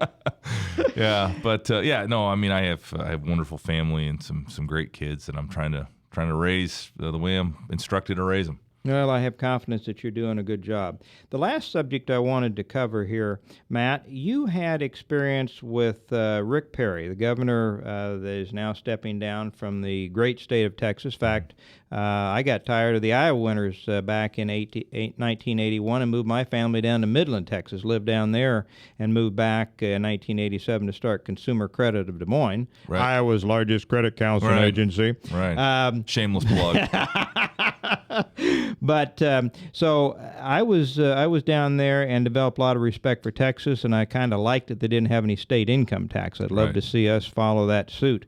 Yeah, but no, I mean, I have a wonderful family and some great kids that I'm trying to raise the way I'm instructed to raise them. Well, I have confidence that you're doing a good job. The last subject I wanted to cover here, Matt, you had experience with Rick Perry, the governor that is now stepping down from the great state of Texas. In fact, I got tired of the Iowa winters back in 1981 and moved my family down to Midland, Texas, lived down there, and moved back in 1987 to start Consumer Credit of Des Moines, Right. Iowa's largest credit counseling agency. Right. Shameless plug. But so I was down there and developed a lot of respect for Texas, and I kind of liked it they didn't have any state income tax. I'd love to see us follow that suit.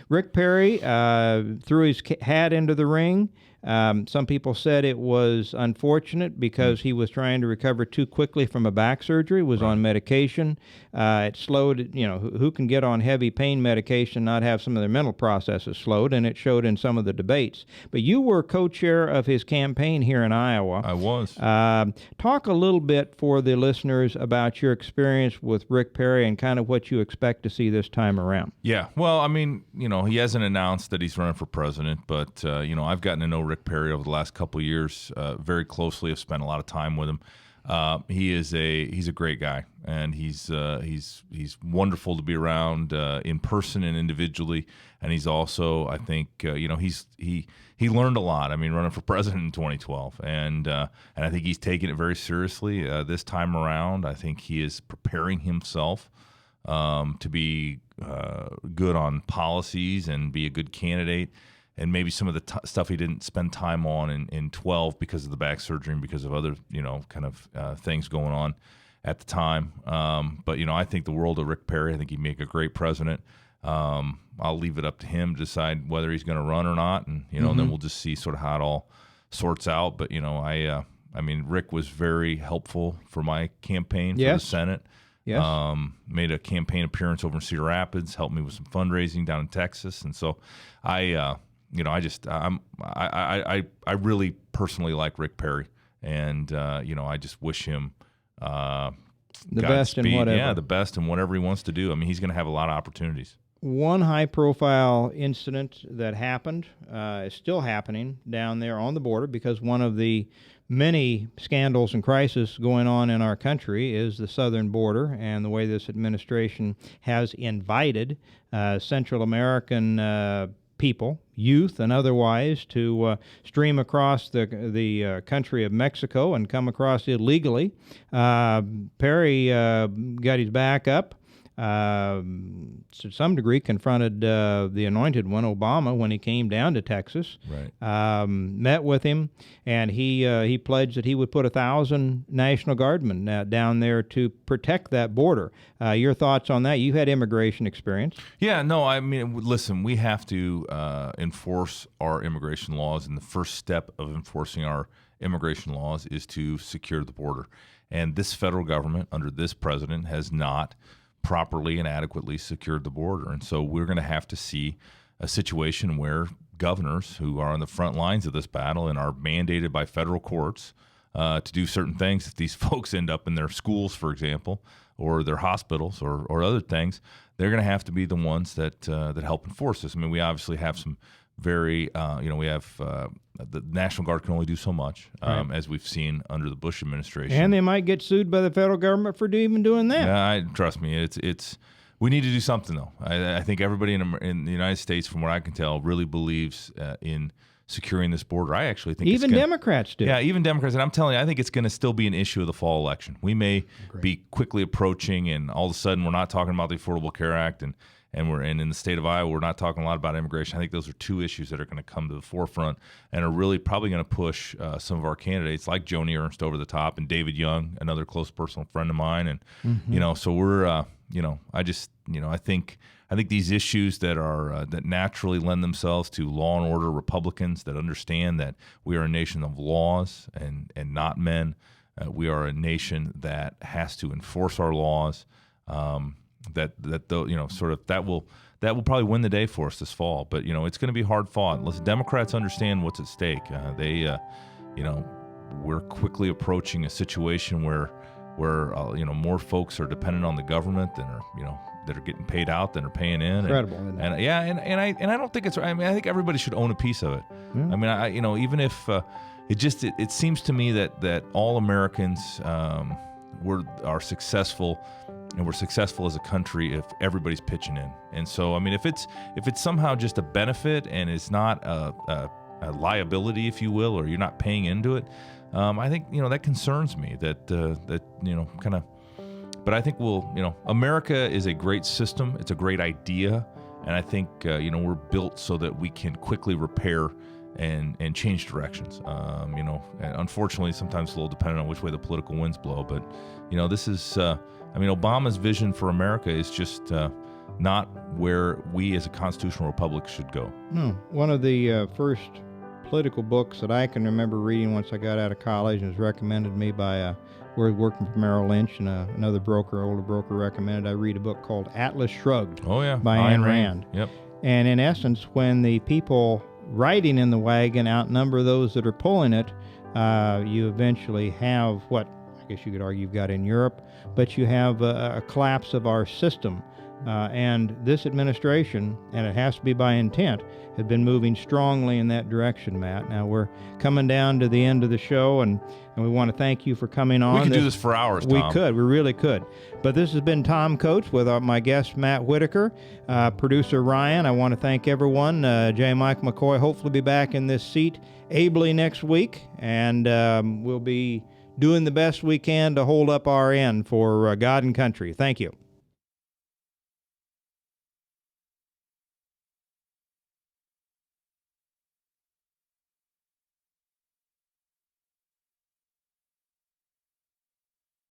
Rick Perry threw his hat into the ring. Some people said it was unfortunate because he was trying to recover too quickly from a back surgery, was on medication. It slowed, who can get on heavy pain medication and not have some of their mental processes slowed, and it showed in some of the debates. But you were co-chair of his campaign here in Iowa. I was. Talk a little bit for the listeners about your experience with Rick Perry and kind of what you expect to see this time around. Yeah, well, I mean, he hasn't announced that he's running for president, but, I've gotten to know Rick Perry over the last couple of years very closely. I've spent a lot of time with him. He's a great guy, and he's wonderful to be around in person and individually. And he's also, I think, he learned a lot. I mean, running for president in 2012, and I think he's taking it very seriously this time around. I think he is preparing himself to be good on policies and be a good candidate. And maybe some of the stuff he didn't spend time on in 12 because of the back surgery and because of other, things going on at the time. But I think the world of Rick Perry. I think he'd make a great president. I'll leave it up to him to decide whether he's going to run or not. And, and then we'll just see sort of how it all sorts out. But, I mean, Rick was very helpful for my campaign for the Senate. Yes. Made a campaign appearance over in Cedar Rapids, helped me with some fundraising down in Texas. And so I really personally like Rick Perry, and I just wish him the best in whatever. Yeah, the best in whatever he wants to do. I mean, he's going to have a lot of opportunities. One high-profile incident that happened is still happening down there on the border because one of the many scandals and crises going on in our country is the southern border and the way this administration has invited Central American people, youth and otherwise, to stream across the country of Mexico and come across illegally. Perry got his back up. To some degree confronted the anointed one, Obama, when he came down to Texas. Right. Met with him, and he pledged that he would put 1,000 National Guardsmen down there to protect that border. Your thoughts on that? You had immigration experience. Yeah, no, I mean, listen, we have to enforce our immigration laws, and the first step of enforcing our immigration laws is to secure the border. And this federal government, under this president, has not properly and adequately secured the border. And so we're going to have to see a situation where governors who are on the front lines of this battle and are mandated by federal courts to do certain things, if these folks end up in their schools, for example, or their hospitals or other things, they're going to have to be the ones that help enforce this. I mean, we obviously have some very, we have the National Guard can only do so much, as we've seen under the Bush administration. And they might get sued by the federal government for even doing that. Yeah, trust me, it's we need to do something though. I think everybody in the United States, from what I can tell, really believes in securing this border. I actually think even Democrats do. Yeah, even Democrats. And I'm telling you, I think it's going to still be an issue of the fall election. We may be quickly approaching, and all of a sudden we're not talking about the Affordable Care Act, and in the state of Iowa, we're not talking a lot about immigration. I think those are two issues that are going to come to the forefront and are really probably going to push some of our candidates like Joni Ernst over the top, and David Young, another close personal friend of mine. And so we're I think these issues that are that naturally lend themselves to law and order Republicans that understand that we are a nation of laws and not men. We are a nation that has to enforce our laws. That that will probably win the day for us this fall. But it's going to be hard fought. Let's Democrats understand what's at stake. We're quickly approaching a situation where more folks are dependent on the government than are that are getting paid out than are paying in. Incredible, isn't it? And I don't think it's. I mean, I think everybody should own a piece of it. Yeah. I mean, even if it seems to me that all Americans are successful, and we're successful as a country if everybody's pitching in. And so, I mean, if it's somehow just a benefit and it's not a liability, if you will, or you're not paying into it, I think that concerns me. That kind of. But I think America is a great system. It's a great idea, and I think we're built so that we can quickly repair and change directions. And unfortunately, sometimes a little dependent on which way the political winds blow. But this is. Obama's vision for America is just not where we as a constitutional republic should go. No, one of the first political books that I can remember reading once I got out of college, and was recommended to me by we're working for Merrill Lynch, and another older broker recommended I read a book called Atlas Shrugged. Oh yeah, by Ayn Rand. Yep. And in essence, when the people riding in the wagon outnumber those that are pulling it, you eventually have what I guess you could argue you've got in Europe, but you have a collapse of our system. And this administration, and it has to be by intent, has been moving strongly in that direction, Matt. Now we're coming down to the end of the show, and we want to thank you for coming on. We could do this for hours, Tom. We really could. But this has been Tom Coates with my guest, Matt Whitaker, producer Ryan. I want to thank everyone. J. Michael McCoy hopefully be back in this seat ably next week, and we'll be doing the best we can to hold up our end for God and country. Thank you.